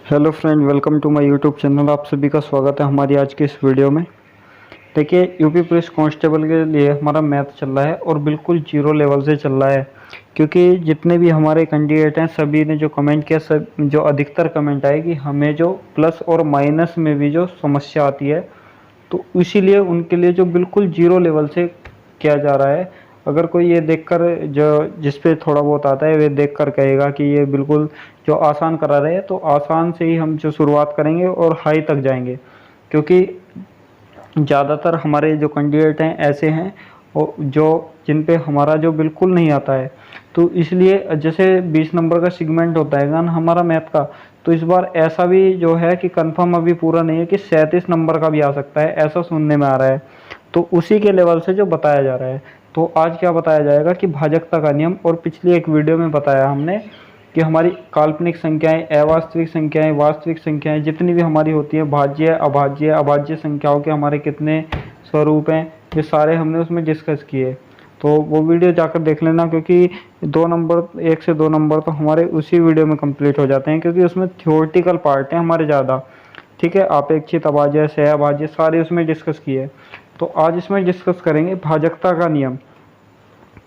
Hello friend, welcome to my YouTube channel. आप सभी का स्वागत है हमारी आज की इस वीडियो में। देखिए, यूपी पुलिस कांस्टेबल के लिए हमारा मैथ चल रहा है और बिल्कुल जीरो लेवल से चल रहा है, क्योंकि जितने भी हमारे कैंडिडेट हैं सभी ने जो कमेंट किया, सब जो अधिकतर कमेंट आए कि हमें जो प्लस और माइनस में भी जो समस्या आती है, तो इसीलिए उनके लिए जो बिल्कुल जीरो लेवल से किया जा रहा है। अगर कोई ये देखकर, जो जिस पे थोड़ा बहुत आता है, वे देखकर कहेगा कि ये बिल्कुल जो आसान करा रहे हैं, तो आसान से ही हम जो शुरुआत करेंगे और हाई तक जाएंगे, क्योंकि ज़्यादातर हमारे जो कैंडिडेट हैं ऐसे हैं और जो जिन पे हमारा जो बिल्कुल नहीं आता है। तो इसलिए जैसे 20 नंबर का सेगमेंट होता है ना हमारा मैथ का, तो इस बार ऐसा भी जो है कि कंफर्म अभी पूरा नहीं है कि 37 नंबर का भी आ सकता है, ऐसा सुनने में आ रहा है। तो उसी के लेवल से जो बताया जा रहा है, तो आज क्या बताया जाएगा कि भाजकता का नियम, और पिछली एक वीडियो में बताया हमने कि हमारी काल्पनिक संख्याएं, अवास्तविक संख्याएं, वास्तविक संख्याएं जितनी भी हमारी होती हैं, भाज्य अभाज्य अभाज्य संख्याओं के हमारे कितने स्वरूप हैं, ये सारे हमने उसमें डिस्कस किए। तो वो वीडियो जाकर देख लेना, क्योंकि 2 नंबर, 1 से 2 नंबर तो हमारे उसी वीडियो में कंप्लीट हो जाते हैं, क्योंकि उसमें थियोरटिकल पार्ट है हमारे ज़्यादा। ठीक है, अपेक्षित अभाज्य, सह अभाज्य सारे उसमें डिस्कस किए। तो आज इसमें डिस्कस करेंगे भाजकता का नियम।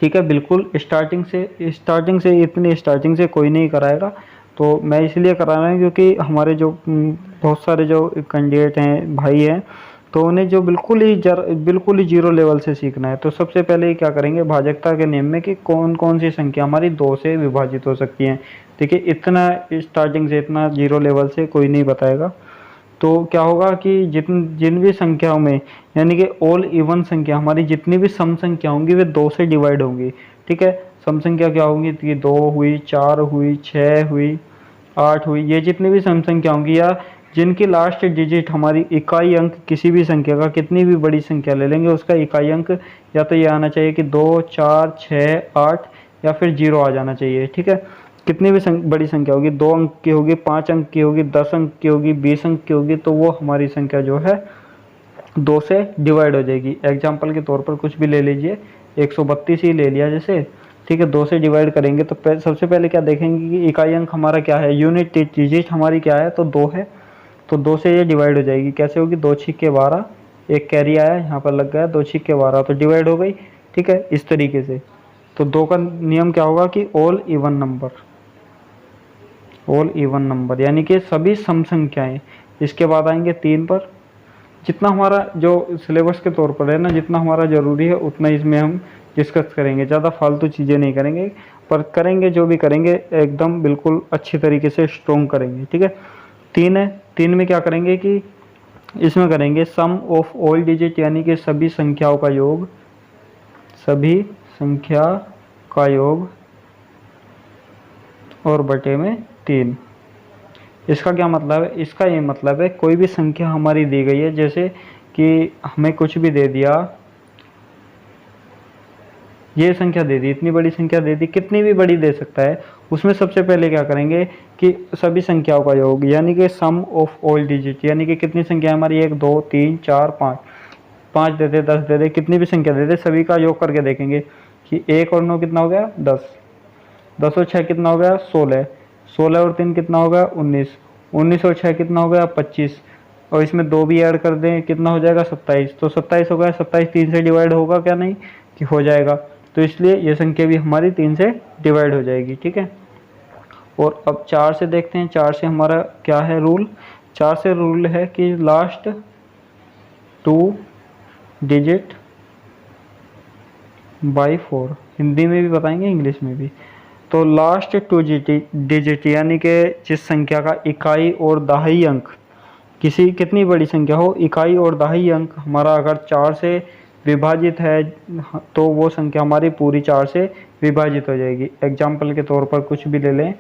ठीक है, बिल्कुल स्टार्टिंग से इतनी स्टार्टिंग से कोई नहीं कराएगा, तो मैं इसलिए करा रहा हूँ क्योंकि हमारे जो बहुत सारे जो कैंडिडेट हैं, भाई हैं, तो उन्हें जो बिल्कुल ही जीरो लेवल से सीखना है। तो सबसे पहले क्या करेंगे भाजकता के नियम में कि कौन कौन सी संख्या हमारी 2 से विभाजित हो सकती हैं। देखिए, इतना स्टार्टिंग से, इतना जीरो लेवल से कोई नहीं बताएगा। तो क्या होगा कि जिन भी संख्याओं में, यानी कि ऑल इवन संख्या, हमारी जितनी भी सम संख्या होंगी वे 2 से डिवाइड होंगी। ठीक है, सम संख्या क्या होंगी कि 2 हुई, 4 हुई, 6 हुई, 8 हुई, ये जितनी भी सम संख्या होंगी, या जिनकी लास्ट डिजिट हमारी इकाई अंक किसी भी संख्या का, कितनी भी बड़ी संख्या ले लेंगे उसका इकाई अंक या तो ये आना चाहिए कि 2, 4, 6, 8 या फिर 0 आ जाना चाहिए। ठीक है, कितनी भी बड़ी संख्या होगी, 2 अंक की होगी, 5 अंक की होगी, 10 अंक की होगी, 20 अंक की होगी, तो वो हमारी संख्या जो है 2 से डिवाइड हो जाएगी। एग्जाम्पल के तौर पर कुछ भी ले लीजिए, 132 ही ले लिया जैसे। ठीक है, 2 से डिवाइड करेंगे तो सबसे पहले क्या देखेंगे कि इकाई अंक हमारा क्या है, यूनिट डिजिट हमारी क्या है, तो 2 है। तो 2 से ये डिवाइड हो जाएगी। कैसे होगी, 2 छिक्के 12, एक कैरी आया यहाँ पर लग गया, 2 छिक्के 12, तो डिवाइड हो गई। ठीक है, इस तरीके से। तो 2 का नियम क्या होगा कि ऑल इवन नंबर, यानी कि सभी सम संख्याएं। इसके बाद आएंगे 3 पर। जितना हमारा जो सिलेबस के तौर पर है ना, जितना हमारा ज़रूरी है उतना इसमें हम डिस्कस करेंगे, ज़्यादा फालतू चीज़ें नहीं करेंगे, पर करेंगे जो भी करेंगे एकदम बिल्कुल अच्छी तरीके से स्ट्रॉन्ग करेंगे। ठीक है, 3 है। 3 में क्या करेंगे कि इसमें करेंगे सम ऑफ ऑल डिजिट, यानी कि सभी संख्याओं का योग, सभी संख्या का योग और बटे में 3। इसका क्या मतलब है, इसका ये मतलब है कोई भी संख्या हमारी दी गई है, जैसे कि हमें कुछ भी दे दिया, ये संख्या दे दी, इतनी बड़ी संख्या दे दी, कितनी भी बड़ी दे सकता है, उसमें सबसे पहले क्या करेंगे कि सभी संख्याओं का योग, यानी कि सम ऑफ ऑल डिजिट, यानी कि कितनी संख्या हमारी 1, 2, 3, 4, 5, 5 दे दे, 10 दे दे, कितनी भी संख्या दे दे, सभी का योग करके देखेंगे कि 1 और 9 कितना हो गया, 10, 10 और 6 कितना हो गया, 16, 16 और 3 कितना हो गया, 19, 19 और 6 कितना हो गया, 25, और इसमें 2 भी ऐड कर दें कितना हो जाएगा, 27, तो 27 हो गया। 27 3 से डिवाइड होगा क्या, नहीं कि हो जाएगा, तो इसलिए ये संख्या भी हमारी 3 से डिवाइड हो जाएगी। ठीक है, और अब 4 से देखते हैं। 4 से हमारा क्या है रूल, 4 से रूल है कि लास्ट 2 डिजिट बाई 4, हिंदी में भी बताएंगे इंग्लिश में भी। तो लास्ट 2 डिजिट, यानी कि जिस संख्या का इकाई और दहाई अंक, कितनी बड़ी संख्या हो, इकाई और दहाई अंक हमारा अगर 4 से विभाजित है, तो वो संख्या हमारी पूरी 4 से विभाजित हो जाएगी। एग्जाम्पल के तौर पर कुछ भी ले लें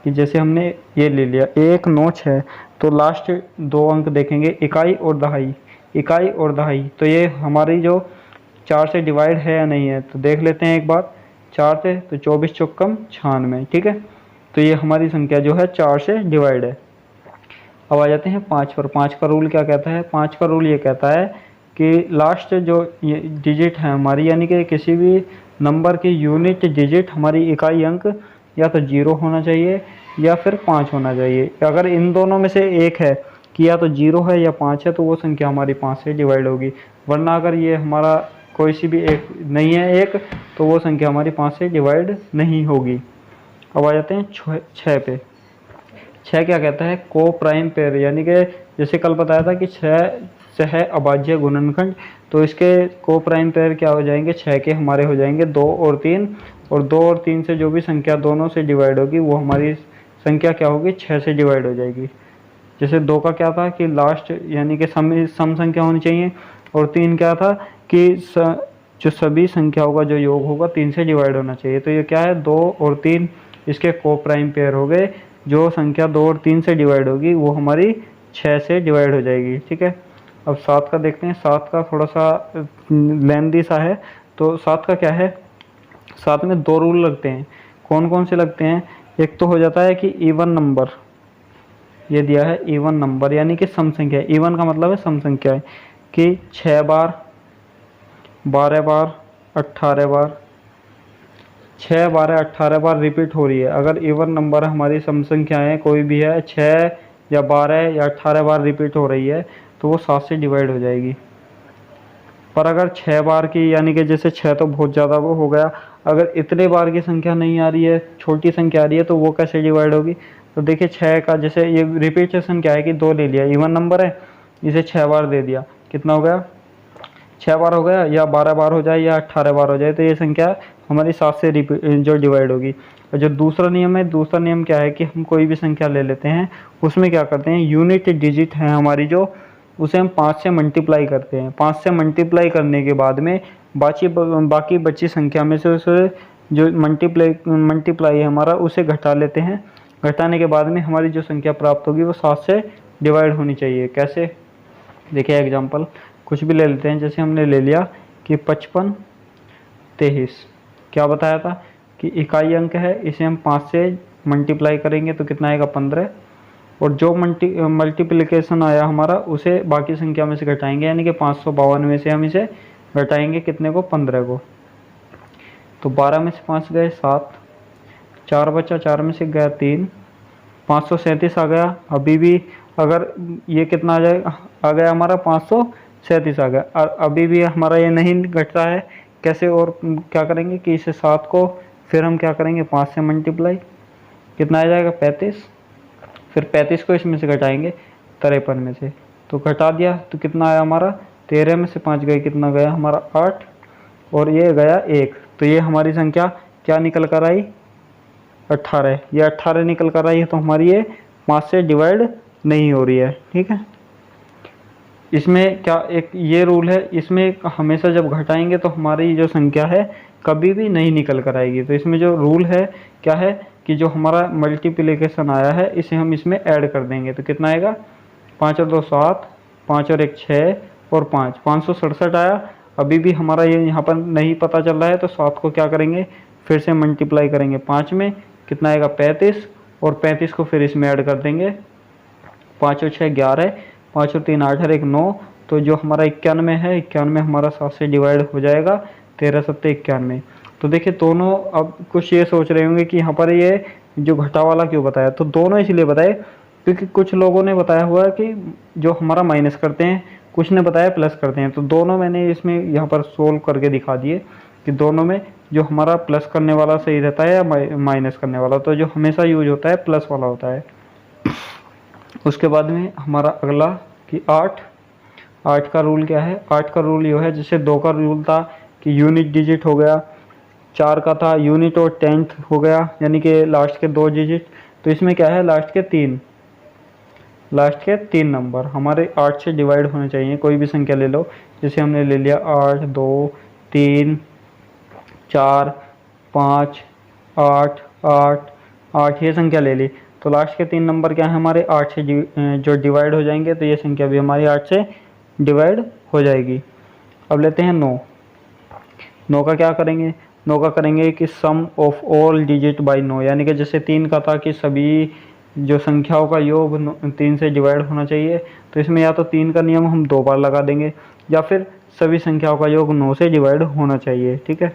कि जैसे हमने ये ले लिया 1, 9, 6, तो लास्ट 2 अंक देखेंगे इकाई और दहाई, इकाई और दहाई, तो ये हमारी जो 4 से डिवाइड है या नहीं है, तो देख लेते हैं एक बार। 4 से तो 24 चौकम 96। ठीक है, तो ये हमारी संख्या जो है 4 से डिवाइड है। अब आ जाते हैं 5 पर। 5 का रूल क्या कहता है, 5 का रूल ये कहता है कि लास्ट जो डिजिट है हमारी, यानी कि किसी भी नंबर की यूनिट डिजिट हमारी इकाई अंक या तो 0 होना चाहिए या फिर 5 होना चाहिए। अगर इन दोनों में से एक है कि या तो 0 है या 5 है तो वो संख्या हमारी 5 से डिवाइड होगी, वरना अगर ये हमारा कोई सी भी एक नहीं है एक, तो वो संख्या हमारी 5 से डिवाइड नहीं होगी। अब आ जाते हैं 6 पे। 6 क्या कहता है, को प्राइम पेयर, यानी कि जैसे कल बताया था कि 6 है अभाज्य गुणनखंड, तो इसके को प्राइम पेयर क्या हो जाएंगे, 6 के हमारे हो जाएंगे 2 और 3, और 2 और 3 से जो भी संख्या दोनों से डिवाइड होगी वो हमारी संख्या क्या होगी, 6 से डिवाइड हो जाएगी। जैसे 2 का क्या था कि लास्ट यानी कि सम संख्या होनी चाहिए, और 3 क्या था कि जो सभी संख्याओं का जो योग होगा 3 से डिवाइड होना चाहिए। तो ये क्या है, 2 और 3 इसके को प्राइम पेयर हो गए। जो संख्या 2 और 3 से डिवाइड होगी वो हमारी 6 से डिवाइड हो जाएगी। ठीक है, अब 7 का देखते हैं। 7 का थोड़ा सा लेंदी सा है, तो 7 का क्या है, 7 में 2 रूल लगते हैं। कौन कौन से लगते हैं, एक तो हो जाता है कि इवन नंबर, ये दिया है इवन नंबर यानी कि सम संख्या। इवन का मतलब है सम संख्या है कि 6 बार, 12 बार, 18 बार, 6, 12, 18 बार रिपीट हो रही है। अगर इवन नंबर हमारी सम संख्याएँ कोई भी है, 6 या 12 या 18 बार रिपीट हो रही है, तो वो 7 से डिवाइड हो जाएगी। पर अगर 6 बार की, यानी कि जैसे 6 तो बहुत ज़्यादा वो हो गया, अगर इतने बार की संख्या नहीं आ रही है, छोटी संख्या आ रही है, तो वो कैसे डिवाइड होगी। तो देखिए 6 का जैसे ये रिपीटेशन क्या है कि 2 ले लिया, इवन नंबर है, इसे 6 बार दे दिया, कितना हो गया, 6 बार हो गया, या 12 बार हो जाए या 18 बार हो जाए, तो ये संख्या हमारी 7 से जो डिवाइड होगी। और जो दूसरा नियम है, दूसरा नियम क्या है कि हम कोई भी संख्या ले लेते हैं, उसमें क्या करते हैं, यूनिट डिजिट है हमारी जो, उसे हम 5 से मल्टीप्लाई करते हैं। 5 से मल्टीप्लाई करने के बाद में बाकी बची संख्या में से उसे जो मल्टीप्लाई है हमारा, उसे घटा लेते हैं। घटाने के बाद में हमारी जो संख्या प्राप्त होगी वो 7 से डिवाइड होनी चाहिए। कैसे, देखिए एग्जांपल कुछ भी ले लेते हैं। जैसे हमने ले लिया कि 55 23, क्या बताया था कि इकाई अंक है, इसे हम 5 से मल्टीप्लाई करेंगे तो कितना आएगा, 15, और जो मल्टीप्लिकेशन आया हमारा उसे बाकी संख्या में से घटाएंगे, यानी कि 552 में से हम इसे घटाएंगे कितने को, 15 को। तो 12 में से 5 गए 7, 4 बचा, 4 में से गया 3, 537 आ गया। अभी भी अगर ये कितना आ जाएगा, आ गया हमारा 537 आ गया, और अभी भी हमारा ये नहीं घट रहा है। कैसे, और क्या करेंगे कि इसे 7 को फिर हम क्या करेंगे, 5 से मल्टीप्लाई, कितना आ जाएगा, 35, फिर 35 को इसमें से घटाएंगे 53 में से, तो घटा दिया तो कितना आया हमारा, 13 में से 5 गए, कितना गया हमारा 8, और ये गया 1, तो ये हमारी संख्या क्या निकल कर आई, 18। ये 18 निकल कर आई है, तो हमारी ये 5 से डिवाइड नहीं हो रही है। ठीक है, इसमें क्या एक ये रूल है, इसमें हमेशा जब घटाएंगे तो हमारी जो संख्या है कभी भी नहीं निकल कर आएगी। तो इसमें जो रूल है क्या है कि जो हमारा मल्टीप्लिकेशन आया है इसे हम इसमें ऐड कर देंगे, तो कितना आएगा, 5 और 2 7, 5 और 1 6, और 5 567 आया। अभी भी हमारा ये यहाँ पर नहीं पता चल रहा है, तो 7 को क्या करेंगे, फिर से मल्टीप्लाई करेंगे 5 में, कितना आएगा 35, और 35 को फिर इसमें ऐड कर देंगे, 5 और 6 11, 5 और 3 8 और 1 9, तो जो हमारा 91 है, 91 हमारा 7 से डिवाइड हो जाएगा, 13 7 91। तो देखिए दोनों, अब कुछ ये सोच रहे होंगे कि यहाँ पर ये जो घटा वाला क्यों बताया, तो दोनों इसलिए बताए क्योंकि कुछ लोगों ने बताया हुआ है कि जो हमारा माइनस करते हैं, कुछ ने बताया प्लस करते हैं। तो दोनों मैंने इसमें यहाँ पर सोल्व करके दिखा दिए कि दोनों में जो हमारा प्लस करने वाला सही रहता है या माइनस करने वाला, तो जो हमेशा यूज होता है प्लस वाला होता है। उसके बाद में हमारा अगला कि 8 का रूल क्या है, 8 का रूल ये है, जैसे 2 का रूल था कि यूनिट डिजिट हो गया, 4 का था यूनिट और टेंथ हो गया, यानी कि लास्ट के 2 डिजिट। तो इसमें क्या है, लास्ट के 3 नंबर हमारे 8 से डिवाइड होने चाहिए। कोई भी संख्या ले लो, जैसे हमने ले लिया 8 2 3 4 5 8 8 8, ये संख्या ले ली, तो लास्ट के 3 नंबर क्या है हमारे 8 से जो डिवाइड हो जाएंगे, तो ये संख्या भी हमारी 8 से डिवाइड हो जाएगी। अब लेते हैं 9 का क्या करेंगे, 9 का करेंगे कि सम ऑफ ऑल डिजिट बाय 9, यानी कि जैसे 3 का था कि सभी जो संख्याओं का योग 3 से डिवाइड होना चाहिए, तो इसमें या तो 3 का नियम हम 2 बार लगा देंगे, या फिर सभी संख्याओं का योग 9 से डिवाइड होना चाहिए। ठीक है,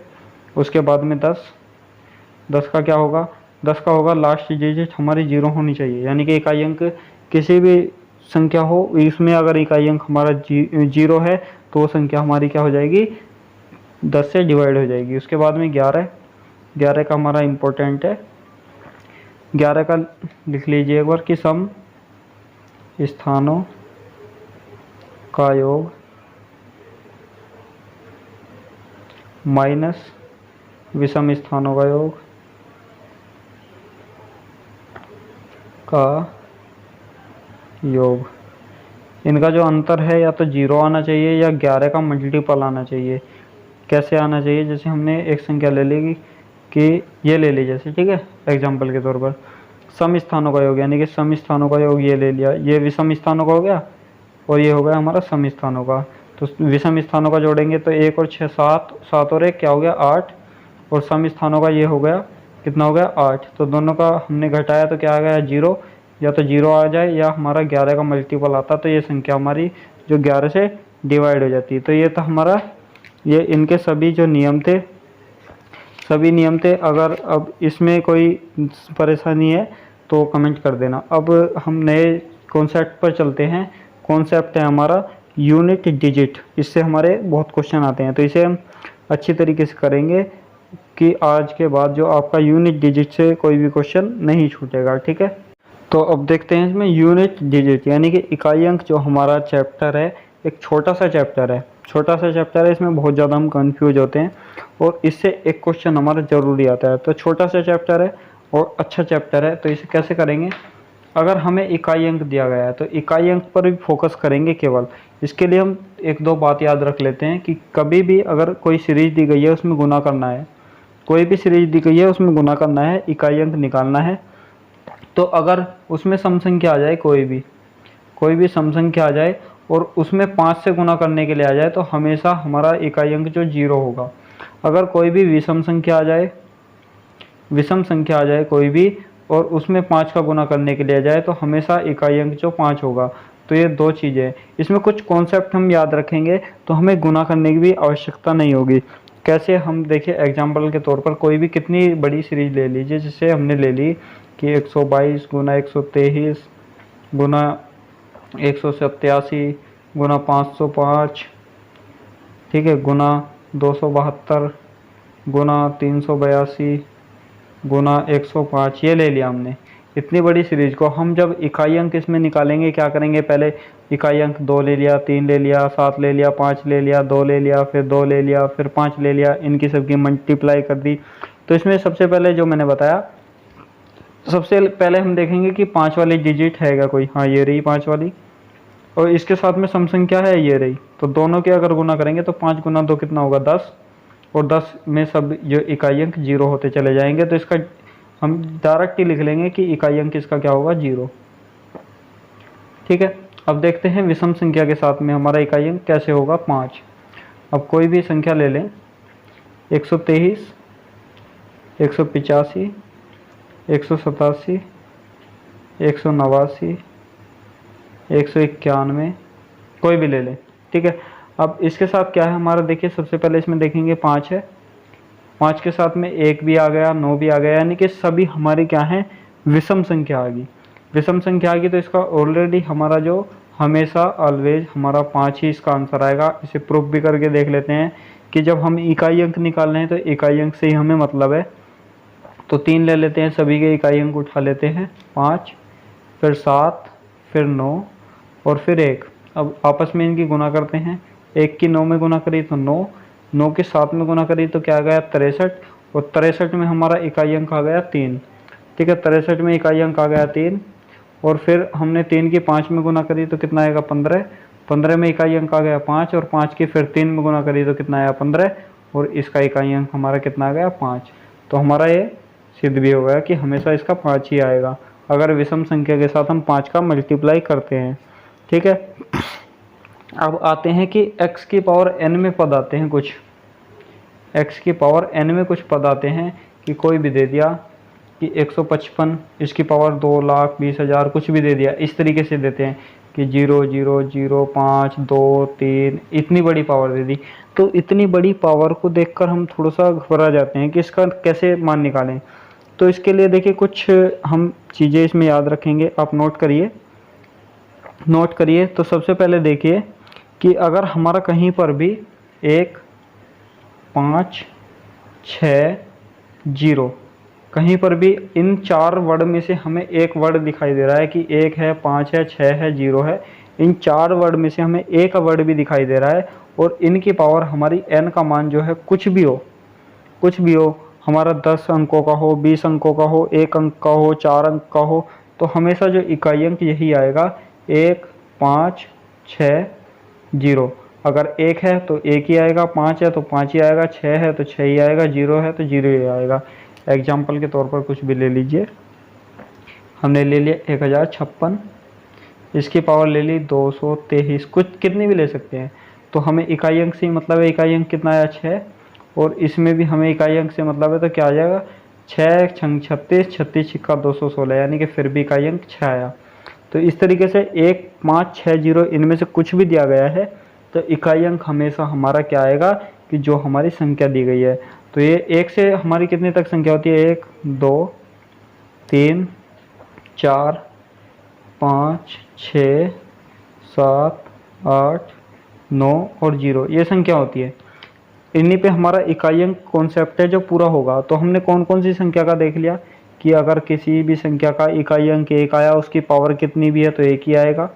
उसके बाद में 10 का क्या होगा, 10 का होगा लास्ट डिजिट हमारी 0 होनी चाहिए, यानी कि इकाई अंक किसी भी संख्या हो इसमें अगर इकाई अंक हमारा 0 है तो वो संख्या हमारी क्या हो जाएगी, 10 से डिवाइड हो जाएगी। उसके बाद में 11 का हमारा इम्पोर्टेंट है, 11 का लिख लीजिए एक बार कि सम स्थानों का योग माइनस विषम स्थानों का योग का योग। इनका जो अंतर है या तो 0 आना चाहिए या 11 का मल्टीपल आना चाहिए। कैसे आना चाहिए, जैसे हमने एक संख्या ले ली कि ये ले ली जैसे, ठीक है, एग्जाम्पल के तौर पर सम स्थानों का योग, यानी कि सम स्थानों का योग ये ले लिया, ये विषम स्थानों का हो गया और ये हो गया हमारा सम स्थानों का। तो विषम स्थानों का जोड़ेंगे तो 1 और 6 7, 7 और 1 क्या हो गया 8, और सम स्थानों का ये हो गया कितना हो गया 8। तो दोनों का हमने घटाया तो क्या आ गया 0, या तो 0 आ जाए या हमारा 11 का मल्टीपल आता तो ये संख्या हमारी जो 11 से डिवाइड हो जाती है। तो ये था हमारा, ये इनके सभी जो नियम थे, सभी नियम थे। अगर अब इसमें कोई परेशानी है तो कमेंट कर देना। अब हम नए कॉन्सेप्ट पर चलते हैं। कॉन्सेप्ट है हमारा यूनिट डिजिट। इससे हमारे बहुत क्वेश्चन आते हैं, तो इसे हम अच्छी तरीके से करेंगे कि आज के बाद जो आपका यूनिट डिजिट से कोई भी क्वेश्चन नहीं छूटेगा, ठीक है। तो अब देखते हैं इसमें यूनिट डिजिट यानी कि इकाई अंक जो हमारा चैप्टर है, एक छोटा सा चैप्टर है, इसमें बहुत ज़्यादा हम कंफ्यूज होते हैं और इससे एक क्वेश्चन हमारा ज़रूरी आता है। तो छोटा सा चैप्टर है और अच्छा चैप्टर है, तो इसे कैसे करेंगे, अगर हमें इकाई अंक दिया गया है तो इकाई अंक पर भी फोकस करेंगे केवल। इसके लिए हम एक दो बात याद रख लेते हैं कि कभी भी अगर कोई सीरीज दी गई है उसमें गुना करना है, कोई भी सीरीज दी गई है उसमें गुना करना है, इकाई अंक निकालना है। तो अगर उसमें सम संख्या आ जाए, कोई भी सम संख्या आ जाए और उसमें 5 से गुना करने के लिए आ जाए तो हमेशा हमारा इकाई अंक जो 0 होगा। अगर कोई भी विषम संख्या आ जाए कोई भी और उसमें 5 का गुना करने के लिए आ जाए तो हमेशा इकाई अंक जो 5 होगा। तो ये दो चीज़ें हैं, इसमें कुछ कॉन्सेप्ट हम याद रखेंगे तो हमें गुना करने की भी आवश्यकता नहीं होगी। कैसे, हम देखिए एग्जाम्पल के तौर पर कोई भी कितनी बड़ी सीरीज ले लीजिए, जिससे हमने ले ली कि 122 गुना 123 गुना 187 गुना 505, ठीक है, गुना 272 गुना 382 गुना 105, ये ले लिया हमने। इतनी बड़ी सीरीज को हम जब इकाई अंक इसमें निकालेंगे क्या करेंगे, पहले इकाई अंक 2 ले लिया, 3 ले लिया, 7 ले लिया, 5 ले लिया, 2 ले लिया, फिर 2 ले लिया, फिर 5 ले लिया, इनकी सबकी मल्टीप्लाई कर दी। तो इसमें सबसे पहले जो मैंने बताया, सबसे पहले हम देखेंगे कि 5 वाली डिजिट है कोई, हाँ ये रही 5 वाली, और इसके साथ में सम संख्या है ये रही। तो दोनों के अगर गुना करेंगे तो 5 गुना 2 कितना होगा 10, और 10 में सब जो इकाई अंक 0 होते चले जाएंगे। तो इसका हम डायरेक्ट ही लिख लेंगे कि इकाई अंक इसका क्या होगा 0, ठीक है। अब देखते हैं विषम संख्या के साथ में हमारा इकाई अंक कैसे होगा 5। अब कोई भी संख्या ले लें, 123 185 187 189 191, कोई भी ले लें, ठीक है। अब इसके साथ क्या है हमारा, देखिए सबसे पहले इसमें देखेंगे 5 है, 5 के साथ में 1 भी आ गया, 9 भी आ गया, यानी कि सभी हमारी क्या है विषम संख्या आ गई। विषम संख्या आ गई तो इसका ऑलरेडी हमारा जो हमेशा ऑलवेज हमारा 5 ही इसका आंसर आएगा। इसे प्रूफ भी करके देख लेते हैं कि जब हम इकाई अंक निकाल रहे हैं तो इकाई अंक से ही हमें मतलब है। तो 3 ले लेते हैं, सभी के इकाई अंक उठा लेते हैं, 5 फिर 7 फिर 9 और फिर 1। अब आपस में इनकी गुना करते हैं, 1 की 9 में गुना करी तो 9, 9 के 7 में गुना करी तो क्या आ गया 63, और 63 में हमारा इकाई अंक आ गया 3, ठीक है। 63 में इकाई अंक आ गया 3, और फिर हमने 3 की 5 में गुना करी तो कितना आएगा 15, 15 में इकाई अंक आ गया 5, और 5 की फिर 3 में गुना करी तो कितना आया 15, और इसका इकाई अंक हमारा कितना आ गया 5। तो हमारा ये सिद्ध भी हो गया कि हमेशा इसका 5 ही आएगा अगर विषम संख्या के साथ हम 5 का मल्टीप्लाई करते हैं, ठीक है। अब आते हैं कि x की पावर n में पद आते हैं, कुछ x की पावर n में कुछ पद आते हैं कि कोई भी दे दिया कि 155, इसकी पावर 2,20,000, कुछ भी दे दिया। इस तरीके से देते हैं कि 0 0 0 5 2 3, इतनी बड़ी पावर दे दी। तो इतनी बड़ी पावर को देखकर हम थोड़ा सा घबरा जाते हैं कि इसका कैसे मान निकालें। तो इसके लिए देखिए कुछ हम चीज़ें इसमें याद रखेंगे, आप नोट करिए। तो सबसे पहले देखिए कि अगर हमारा कहीं पर भी 1 5 6 0, कहीं पर भी इन 4 वर्ड में से हमें एक वर्ड दिखाई दे रहा है कि 1 है, 5 है, 6 है, 0 है, इन 4 वर्ड में से हमें एक वर्ड भी दिखाई दे रहा है और इनकी पावर हमारी n का मान जो है कुछ भी हो, हमारा 10 अंकों का हो, 20 अंकों का हो, 1 अंक का हो, 4 अंक का हो, तो हमेशा जो इकाई अंक यही आएगा, 1 5 6 0। अगर 1 है तो 1 ही आएगा, 5 है तो 5 ही आएगा, 6 है तो 6 ही आएगा, 0 है तो 0 ही आएगा। एग्जाम्पल के तौर पर कुछ भी ले लीजिए, हमने ले लिया 1056, इसकी पावर ले ली 223, कुछ कितनी भी ले सकते हैं। तो हमें इकाई अंक से मतलब है, इकाई अंक कितना आया 6, और इसमें भी हमें इकाई अंक से मतलब है, तो क्या आ जाएगा 6 छंग 36, 36 छिक्का 216, यानी कि फिर भी इकाई अंक 6 आया। तो इस तरीके से 1 5 6 0 इनमें से कुछ भी दिया गया है तो इकाई अंक हमेशा हमारा क्या आएगा कि जो हमारी संख्या दी गई है। तो ये 1 से हमारी कितने तक संख्या होती है, 1 2 3 4 5 6 7 8 9 और 0, ये संख्या होती है। इन्हीं पे हमारा इकाई अंक कॉन्सेप्ट है जो पूरा होगा। तो हमने कौन कौन सी संख्या का देख लिया कि अगर किसी भी संख्या का इकाई अंक 1 आया, उसकी पावर कितनी भी है तो 1 ही आएगा।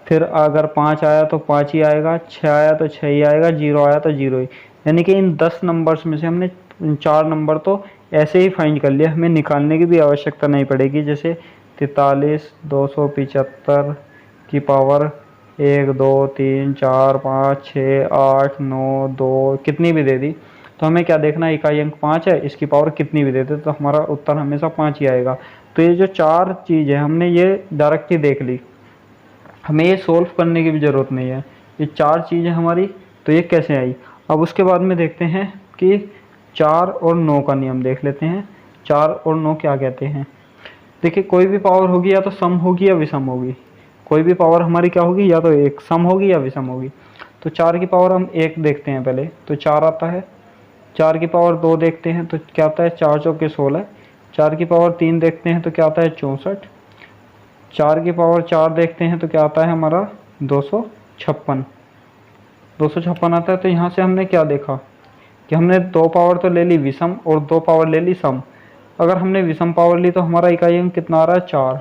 फिर अगर 5 आया तो 5 ही आएगा, 6 आया तो 6 ही आएगा, 0 आया तो 0 ही। यानी कि इन 10 नंबर्स में से हमने 4 नंबर तो ऐसे ही फाइंड कर लिया, हमें निकालने की भी आवश्यकता नहीं पड़ेगी। जैसे 43 275 की पावर 1 2 3 4 5 6 8 9 2 कितनी भी दे दी, तो हमें क्या देखना है, इकाई अंक 5 है, इसकी पावर कितनी भी दे दे तो हमारा उत्तर हमेशा 5 ही आएगा। तो ये जो 4 चीज़ है हमने ये डायरेक्ट ही देख ली, हमें ये सोल्व करने की भी ज़रूरत नहीं है। ये 4 चीज़ें हमारी, तो ये कैसे आई। अब उसके बाद में देखते हैं कि 4 और 9 का नियम देख लेते हैं। 4 और 9 क्या कहते हैं। देखिए कोई भी पावर होगी या तो सम होगी या विषम होगी। कोई भी पावर हमारी क्या होगी, या तो एक सम होगी या विषम होगी। तो 4 की पावर हम 1 देखते हैं पहले, तो 4 आता है। 4 की पावर 2 देखते हैं तो क्या आता है, 4 चौके 16। 4 की पावर 3 देखते हैं तो क्या आता है, 64। 4 की पावर 4 देखते हैं तो क्या आता है हमारा, 256। 256 आता है। तो यहाँ से हमने क्या देखा कि हमने 2 पावर तो ले ली विषम और 2 पावर ले ली सम। अगर हमने विषम पावर ली तो हमारा इकाई अंक कितना आ रहा है, 4।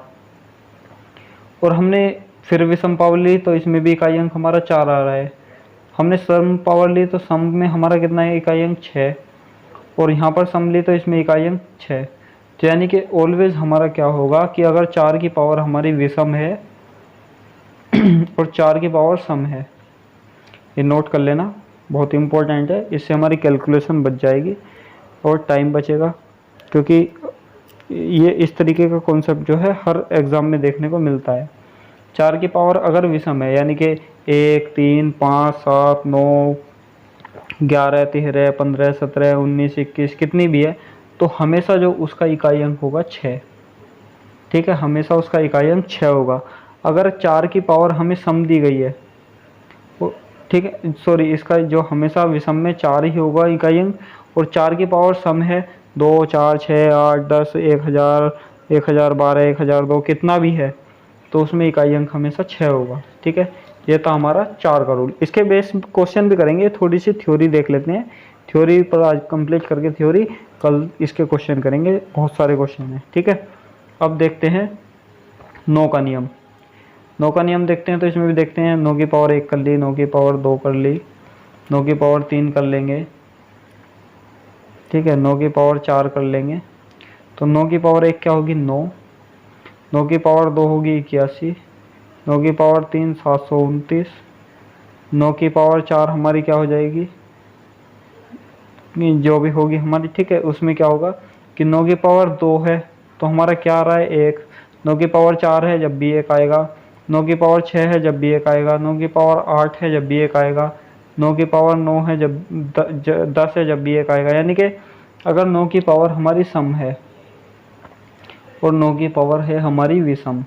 और हमने फिर विषम पावर ली तो इसमें भी इकाई अंक हमारा 4 आ रहा है। हमने सम पावर ली तो सम में हमारा कितना है, इकाई अंक 6। और यहाँ पर सम ली तो इसमें इकाई अंक 6। तो यानी कि ऑलवेज हमारा क्या होगा कि अगर 4 की पावर हमारी विषम है और 4 की पावर सम है, ये नोट कर लेना, बहुत इंपॉर्टेंट है। इससे हमारी कैलकुलेशन बच जाएगी और टाइम बचेगा, क्योंकि ये इस तरीके का कॉन्सेप्ट जो है हर एग्ज़ाम में देखने को मिलता है। 4 की पावर अगर विषम है, यानी कि 1 3 5 7 9 11 13 15 17 19 21 कितनी भी है, तो हमेशा जो उसका इकाई अंक होगा 6। ठीक है, हमेशा उसका इकाई अंक 6 होगा। अगर 4 की पावर हमें सम दी गई है, ठीक है, सॉरी, इसका जो हमेशा विषम में 4 ही होगा इकाई अंक, और 4 की पावर सम है 2 4 6 8 10 1000 1012 1002 कितना भी है, तो उसमें इकाई अंक हमेशा 6 होगा। ठीक है, ये था हमारा 4 का रूल। इसके बेस क्वेश्चन भी करेंगे, थोड़ी सी थ्योरी देख लेते हैं। थ्योरी पर आज कंप्लीट करके थ्योरी, कल इसके क्वेश्चन करेंगे, बहुत सारे क्वेश्चन हैं। ठीक है, अब देखते हैं 9 का नियम। 9 का नियम देखते हैं तो इसमें भी देखते हैं, 9 की पावर 1 कर ली, 9 की पावर 2 कर ली, 9 की पावर 3 कर लेंगे। ठीक है, 9 की पावर 4 कर लेंगे। तो 9 की पावर 1 क्या होगी, 9। 9 की पावर 2 होगी 81। 9 की पावर 3 729। 9 की पावर 4 हमारी क्या हो जाएगी, जो भी होगी हमारी। ठीक है, उसमें क्या होगा कि 9 की पावर 2 है तो हमारा क्या आ रहा है, 1। 9 की पावर 4 है जब भी 1 आएगा। 9 की पावर 6 है जब भी 1 आएगा। 9 की पावर 8 है जब भी 1 आएगा। 9 की पावर 9 है जब 10 है जब भी 1 आएगा। यानी कि अगर 9 की पावर हमारी सम है और 9 की पावर है हमारी विषम,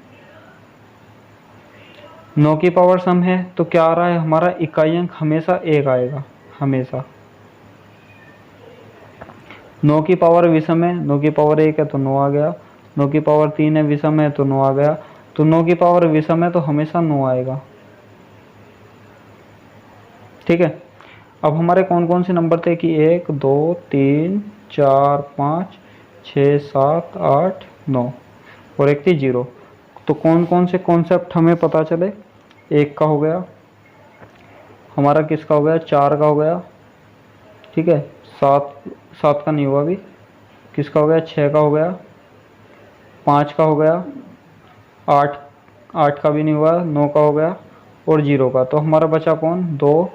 9 की पावर सम है तो क्या आ रहा है, हमारा इकाई अंक हमेशा 1 आएगा, हमेशा। 9 की पावर विषम है, 9 की पावर 1 है तो 9 आ गया, 9 की पावर 3 है विषम है तो 9 आ गया। तो 9 की पावर विषम है तो हमेशा 9 आएगा। ठीक है। अब हमारे कौन कौन से नंबर थे कि 1 2 3 4 5 6 7 8 9 और एक थी 0। तो कौन कौन से कॉन्सेप्ट हमें पता चले? 1 का हो गया हमारा, किसका हो गया, 4 का हो गया, ठीक है, 7 7 का नहीं हुआ अभी, किसका हो गया, 6 का हो गया, 5 का हो गया, 8 8 का भी नहीं हुआ, 9 का हो गया और 0 का। तो हमारा बचा कौन, 2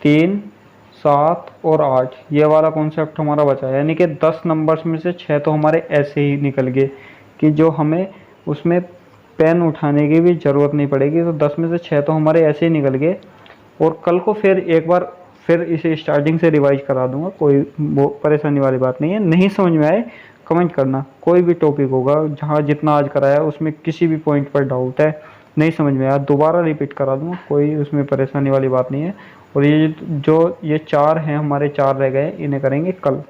3 7 और 8, ये वाला कॉन्सेप्ट हमारा बचा। यानी कि 10 नंबर्स में से 6 तो हमारे ऐसे ही निकल गए कि जो हमें उसमें पेन उठाने की भी ज़रूरत नहीं पड़ेगी। तो 10 में से 6 तो हमारे ऐसे ही निकल गए। और कल को फिर एक बार फिर इसे स्टार्टिंग से रिवाइज करा दूंगा, कोई वो परेशानी वाली बात नहीं है। नहीं समझ में आए कमेंट करना, कोई भी टॉपिक होगा जहाँ जितना आज कराया उसमें किसी भी पॉइंट पर डाउट है, नहीं समझ में आया, दोबारा रिपीट करा दूंगा, कोई उसमें परेशानी वाली बात नहीं है। और ये जो ये 4 हैं हमारे, 4 रह गए, इन्हें करेंगे कल।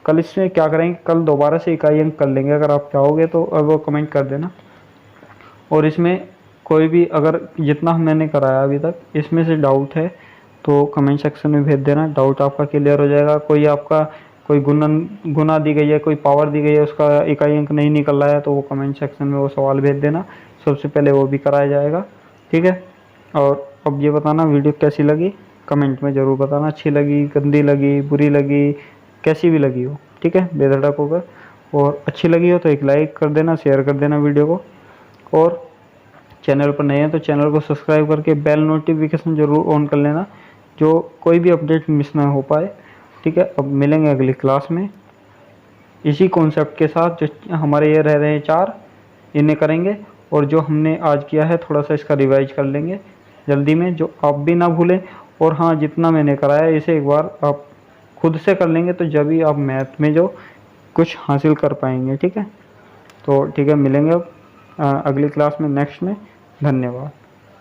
कल इसमें क्या करेंगे, कल दोबारा से इकाई अंक कर लेंगे। अगर आप चाहोगे तो अब वो कमेंट कर देना। और इसमें कोई भी अगर जितना मैंने कराया अभी तक इसमें से डाउट है तो कमेंट सेक्शन में भेज देना, डाउट आपका क्लियर हो जाएगा। कोई आपका कोई गुना दी गई है, कोई पावर दी गई है, उसका इकाई अंक नहीं निकल रहा है तो वो कमेंट सेक्शन में वो सवाल भेज देना, सबसे पहले वो भी कराया जाएगा। ठीक है। और अब ये बताना वीडियो कैसी लगी, कमेंट में ज़रूर बताना, अच्छी लगी, गंदी लगी, बुरी लगी, कैसी भी लगी हो। ठीक है, बेधड़क होकर। और अच्छी लगी हो तो एक लाइक कर देना, शेयर कर देना वीडियो को। और चैनल पर नए हैं तो चैनल को सब्सक्राइब करके बेल नोटिफिकेशन ज़रूर ऑन कर लेना, जो कोई भी अपडेट मिस ना हो पाए। ठीक है। अब मिलेंगे अगली क्लास में इसी कॉन्सेप्ट के साथ। जो हमारे ये रह रहे हैं 4, इन्हें करेंगे। और जो हमने आज किया है थोड़ा सा इसका रिवाइज कर लेंगे जल्दी में, जो आप भी ना भूलें। और हाँ, जितना मैंने कराया इसे एक बार आप खुद से कर लेंगे तो जब भी आप मैथ में जो कुछ हासिल कर पाएंगे। ठीक है। तो ठीक है, मिलेंगे अब अगली क्लास में नेक्स्ट में। धन्यवाद।